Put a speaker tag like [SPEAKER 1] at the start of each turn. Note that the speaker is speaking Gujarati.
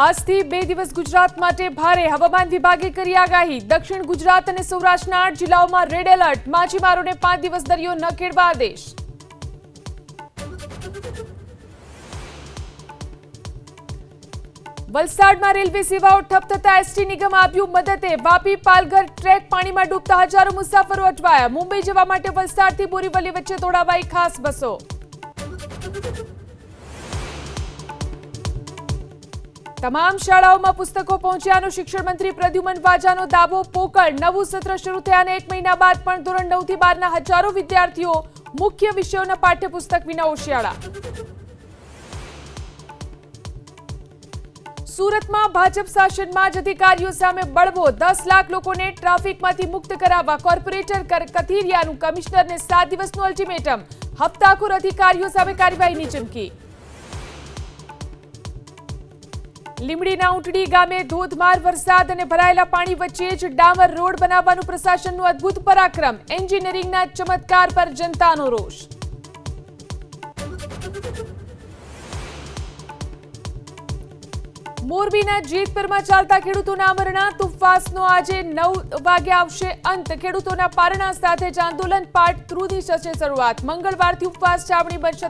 [SPEAKER 1] આજથી 2 દિવસ ગુજરાત માટે ભારે હવામાન વિભાગે કરી આગાહી। દક્ષિણ ગુજરાત અને સૌરાષ્ટ્રના 8 જિલ્લાઓમાં રેડ એલર્ટ। માછીમારોને 5 દિવસ દરિયો ન ખેડવા આદેશ। વલસાડમાં રેલવે સેવાઓ ઠપ થતા એસટી નિગમ આવ્યું મદદે। વાપી પાલઘર ટ્રેક પાણીમાં ડૂબતા હજારો મુસાફરો અટવાયા। મુંબઈ જવા માટે વલસાડથી બોરીવલી વચ્ચે દોડાવાઈ ખાસ બસો। તમામ શાળાઓમાં પુસ્તકો પહોંચ્યાનો શિક્ષણ મંત્રી પ્રદ્યુમન વાજાનો દાવો પોકળ। નવું સત્ર શરૂ થયાને 1 મહિના બાદ પણ ધોરણ 9 થી 12ના હજારો વિદ્યાર્થીઓ મુખ્ય વિષયોના પાઠ્યપુસ્તક વિના ઓશિયાળા। સુરતમાં ભાજપ શાસનમાં જ અધિકારીઓ સામે બળવો। 10 લાખ લોકોને ટ્રાફિકમાંથી મુક્ત કરાવવા કોર્પોરેટર કથિરિયાનું કમિશનરને 7 દિવસનું અલ્ટિમેટમ। હપ્તાખોર અધિકારીઓ સામે કાર્યવાહીની ચીમકી। લીંબડીના ઊંટડી ગામે ધોધમાર વરસાદ અને ભરાયેલા પાણી વચ્ચે જ ડામર રોડ બનાવવાનું પ્રશાસનનું અદ્ભુત પરાક્રમ। એન્જિનિયરિંગના ચમત્કાર પર જનતાનો રોષ। મોરબીના જેતપુરમાં ચાલતા ખેડૂતોના અમરનાથ ઉપવાસનો આજે 9 વાગે આવશે અંત। ખેડૂતોના પારણા સાથે જ આંદોલન પાર્ટ 2 ની થશે શરૂઆત। મંગળવારથી ઉપવાસ છાવણી બનશે